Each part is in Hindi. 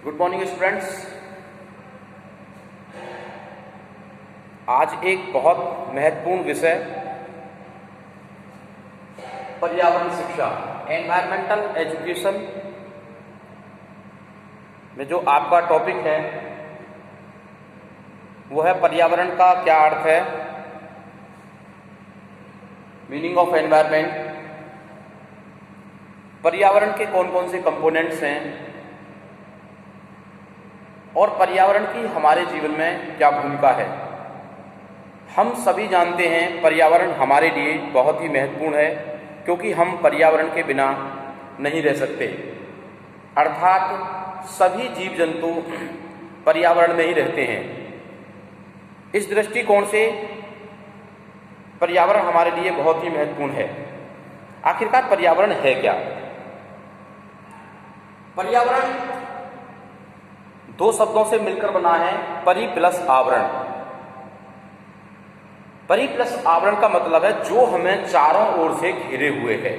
Good morning students. आज एक बहुत महत्वपूर्ण विषय पर्यावरण शिक्षा एनवायरमेंटल एजुकेशन में जो आपका टॉपिक है वो है पर्यावरण का क्या अर्थ है, मीनिंग ऑफ एनवायरमेंट, पर्यावरण के कौन कौन से कंपोनेंट्स हैं और पर्यावरण की हमारे जीवन में क्या भूमिका है। हम सभी जानते हैं पर्यावरण हमारे लिए बहुत ही महत्वपूर्ण है क्योंकि हम पर्यावरण के बिना नहीं रह सकते। अर्थात सभी जीव जंतु पर्यावरण में ही रहते हैं। इस दृष्टिकोण से पर्यावरण हमारे लिए बहुत ही महत्वपूर्ण है। आखिरकार पर्यावरण है क्या? पर्यावरण दो शब्दों से मिलकर बना है, परि प्लस आवरण। परि प्लस आवरण का मतलब है जो हमें चारों ओर से घिरे हुए है।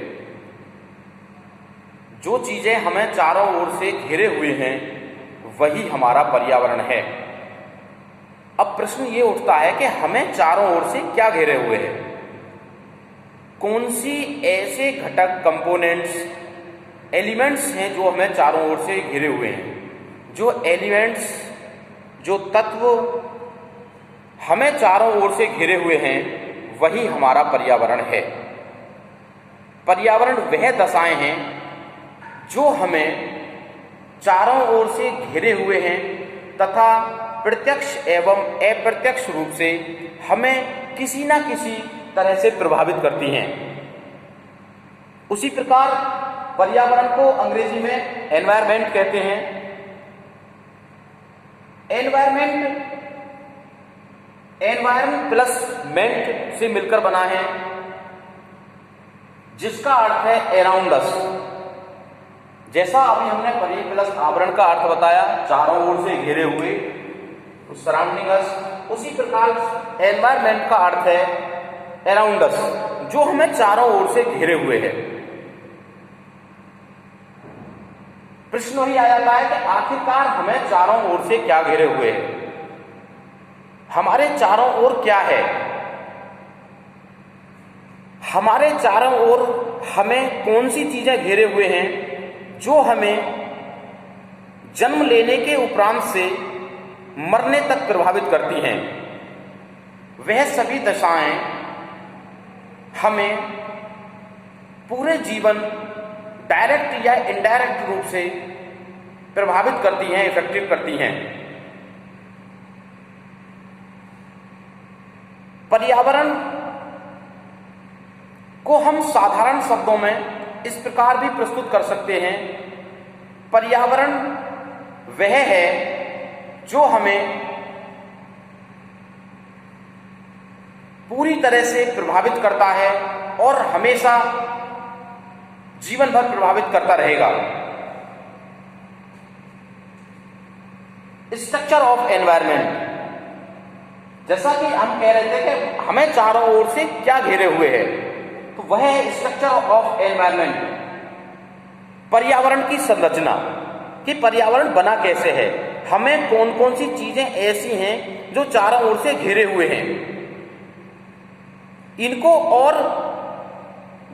जो चीजें हमें चारों ओर से घिरे हुए हैं वही हमारा पर्यावरण है। अब प्रश्न ये उठता है कि हमें चारों ओर से क्या घेरे हुए है, कौन सी ऐसे घटक कंपोनेंट्स एलिमेंट्स हैं जो हमें चारों ओर से घिरे हुए हैं। जो एलिमेंट्स जो तत्व हमें चारों ओर से घिरे हुए हैं वही हमारा पर्यावरण है। पर्यावरण वह दशाएं हैं जो हमें चारों ओर से घिरे हुए हैं तथा प्रत्यक्ष एवं अप्रत्यक्ष रूप से हमें किसी न किसी तरह से प्रभावित करती हैं। उसी प्रकार पर्यावरण को अंग्रेजी में एनवायरमेंट कहते हैं। एनवायरमेंट प्लस मेंट से मिलकर बना है जिसका अर्थ है अराउंड अस। जैसा अभी हमने परि प्लस आवरण का अर्थ बताया, चारों ओर से घिरे हुए, सराउंडिंग अस, उसी प्रकार एनवायरमेंट का अर्थ है अराउंड अस, जो हमें चारों ओर से घिरे हुए है। प्रश्न वही आ जाता है कि आखिरकार हमें चारों ओर से क्या घेरे हुए है, हमारे चारों ओर क्या है। हमारे चारों ओर हमें कौन सी चीजें घेरे हुए हैं जो हमें जन्म लेने के उपरांत से मरने तक प्रभावित करती हैं। वह सभी दशाएं हमें पूरे जीवन डायरेक्ट या इनडायरेक्ट रूप से प्रभावित करती हैं, इफेक्टिव करती हैं। पर्यावरण को हम साधारण शब्दों में इस प्रकार भी प्रस्तुत कर सकते हैं। पर्यावरण वह है जो हमें पूरी तरह से प्रभावित करता है और हमेशा जीवन भर प्रभावित करता रहेगा। स्ट्रक्चर ऑफ एनवायरनमेंट, जैसा कि हम कह रहे थे कि हमें चारों ओर से क्या घेरे हुए है, तो वह है स्ट्रक्चर ऑफ एनवायरनमेंट। पर्यावरण की संरचना कि पर्यावरण बना कैसे है, हमें कौन कौन सी चीजें ऐसी हैं जो चारों ओर से घिरे हुए हैं। इनको और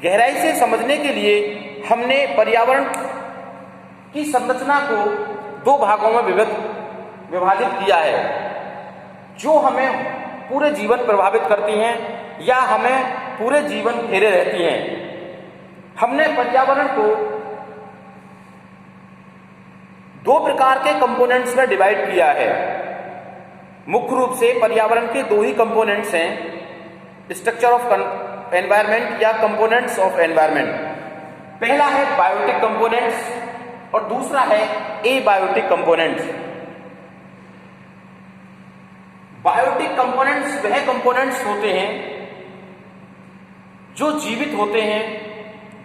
गहराई से समझने के लिए हमने पर्यावरण की संरचना को दो भागों में विभाजित किया है, जो हमें पूरे जीवन प्रभावित करती हैं या हमें पूरे जीवन घेरे रहती हैं। हमने पर्यावरण को दो प्रकार के कंपोनेंट्स में डिवाइड किया है। मुख्य रूप से पर्यावरण के दो ही कंपोनेंट्स हैं, स्ट्रक्चर ऑफ एनवायरनमेंट या कंपोनेंट्स ऑफ एनवायरनमेंट। पहला है बायोटिक कंपोनेंट्स और दूसरा है एबायोटिक कंपोनेंट्स। बायोटिक कंपोनेंट्स वह कंपोनेंट्स होते हैं जो जीवित होते हैं,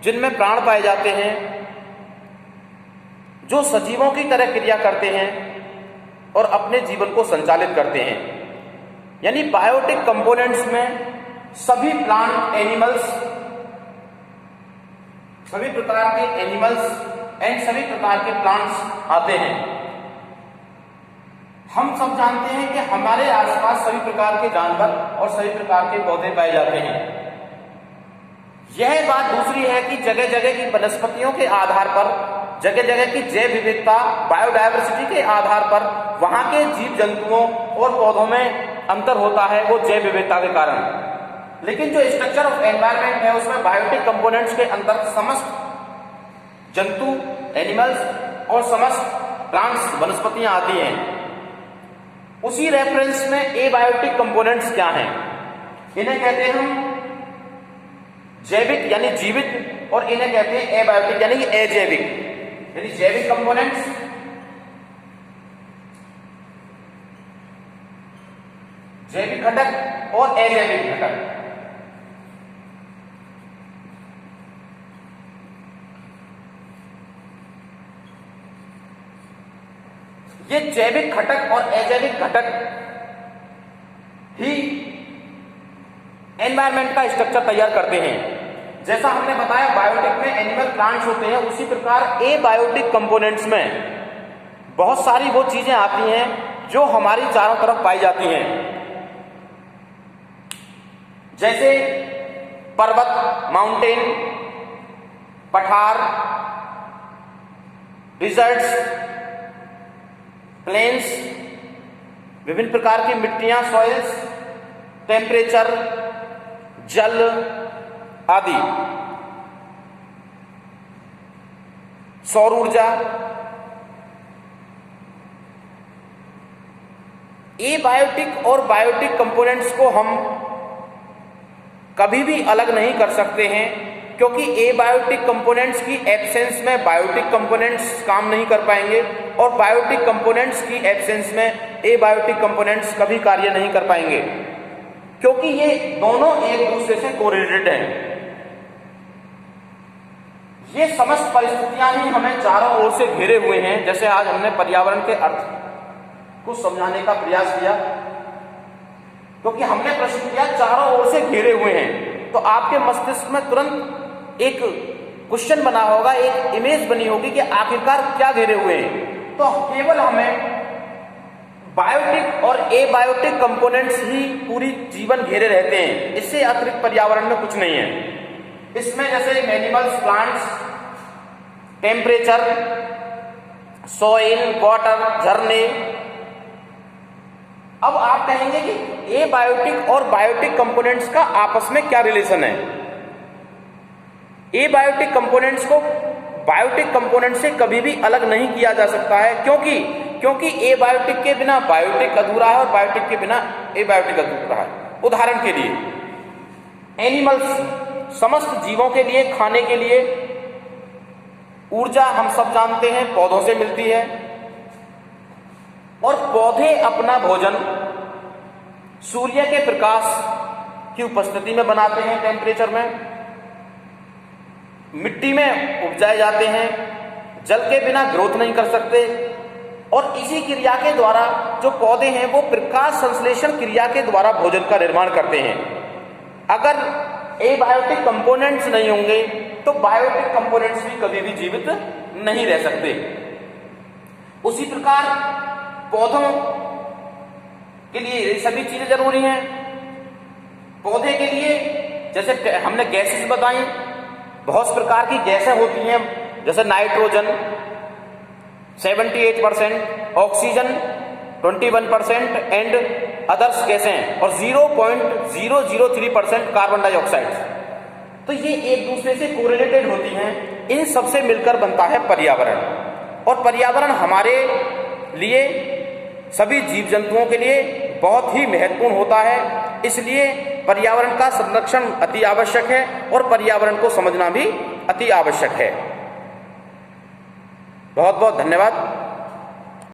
जिनमें प्राण पाए जाते हैं, जो सजीवों की तरह क्रिया करते हैं और अपने जीवन को संचालित करते हैं। यानी बायोटिक कंपोनेंट्स में सभी प्लांट एनिमल्स, सभी प्रकार के एनिमल्स एंड सभी प्रकार के प्लांट्स आते हैं। हम सब जानते हैं कि हमारे आसपास सभी प्रकार के जानवर और सभी प्रकार के पौधे पाए जाते हैं। यह बात दूसरी है कि जगह जगह की वनस्पतियों के आधार पर, जगह जगह की जैव विविधता, बायोडायवर्सिटी के आधार पर वहां के जीव जंतुओं और पौधों में अंतर होता है, वो जैव विविधता के कारण। लेकिन जो स्ट्रक्चर ऑफ एनवायरनमेंट है उसमें बायोटिक कंपोनेंट्स के अंदर समस्त जंतु, एनिमल्स और समस्त प्लांट्स, वनस्पतियां आती हैं। उसी रेफरेंस में एबायोटिक कंपोनेंट्स क्या हैं? इन्हें कहते हैं हम जैविक यानी जीवित, और इन्हें कहते हैं एबायोटिक यानी कि अजैविक, यानी जैविक कंपोनेंट्स, जैविक घटक और अजैविक घटक। ये जैविक घटक और अजैविक घटक ही एनवायरनमेंट का स्ट्रक्चर तैयार करते हैं। जैसा हमने बताया बायोटिक में एनिमल प्लांट्स होते हैं, उसी प्रकार एबायोटिक कंपोनेंट्स में बहुत सारी वो चीजें आती हैं जो हमारी चारों तरफ पाई जाती हैं, जैसे पर्वत, माउंटेन, पठार, डिजर्ट्स, प्लेन्स, विभिन्न प्रकार की मिट्टियां, सॉइल्स, टेम्परेचर, जल आदि, सौर ऊर्जा। एबायोटिक और बायोटिक कंपोनेंट्स को हम कभी भी अलग नहीं कर सकते हैं, क्योंकि एबायोटिक कंपोनेंट्स की एब्सेंस में बायोटिक कंपोनेंट्स काम नहीं कर पाएंगे और बायोटिक कंपोनेंट्स की एब्सेंस में एबायोटिक कंपोनेंट्स कभी कार्य नहीं कर पाएंगे, क्योंकि ये दोनों एक दूसरे से कोरिलेटेड हैं। ये समस्त परिस्थितियां ही हमें चारों ओर से घेरे हुए हैं। जैसे आज हमने पर्यावरण के अर्थ को समझाने का प्रयास किया, क्योंकि हमने प्रश्न किया चारों ओर से घेरे हुए हैं, तो आपके मस्तिष्क में तुरंत एक क्वेश्चन बना होगा, एक इमेज बनी होगी कि आखिरकार क्या घेरे हुए हैं। तो केवल हमें बायोटिक और एबायोटिक कंपोनेंट्स ही पूरी जीवन घेरे रहते हैं, इससे अतिरिक्त पर्यावरण में कुछ नहीं है। इसमें जैसे animals, plants, temperature, soil, water, झरने। अब आप कहेंगे कि एबायोटिक और बायोटिक कंपोनेंट्स का आपस में क्या रिलेशन है? एबायोटिक कंपोनेंट्स को बायोटिक कंपोनेंट से कभी भी अलग नहीं किया जा सकता है, क्योंकि एबायोटिक के बिना बायोटिक अधूरा है और बायोटिक के बिना एबायोटिक अधूरा है। उदाहरण के लिए एनिमल्स, समस्त जीवों के लिए खाने के लिए ऊर्जा हम सब जानते हैं पौधों से मिलती है, और पौधे अपना भोजन सूर्य के प्रकाश की उपस्थिति में बनाते हैं, टेम्परेचर में, मिट्टी में उपजाए जाते हैं, जल के बिना ग्रोथ नहीं कर सकते, और इसी क्रिया के द्वारा जो पौधे हैं वो प्रकाश संश्लेषण क्रिया के द्वारा भोजन का निर्माण करते हैं। अगर एबायोटिक कंपोनेंट्स नहीं होंगे तो बायोटिक कंपोनेंट्स भी कभी भी जीवित नहीं रह सकते। उसी प्रकार पौधों के लिए ये सभी चीजें जरूरी हैं। पौधे के लिए जैसे हमने गैसेस बताई, बहुत प्रकार की गैसें होती हैं, जैसे नाइट्रोजन 78%, ऑक्सीजन 21% एंड अदर्स गैसें, और 0.003% कार्बन डाइऑक्साइड। तो ये एक दूसरे से कोरिलेटेड होती हैं। इन सबसे मिलकर बनता है पर्यावरण, और पर्यावरण हमारे लिए, सभी जीव जंतुओं के लिए बहुत ही महत्वपूर्ण होता है। इसलिए पर्यावरण का संरक्षण अति आवश्यक है और पर्यावरण को समझना भी अति आवश्यक है। बहुत बहुत धन्यवाद।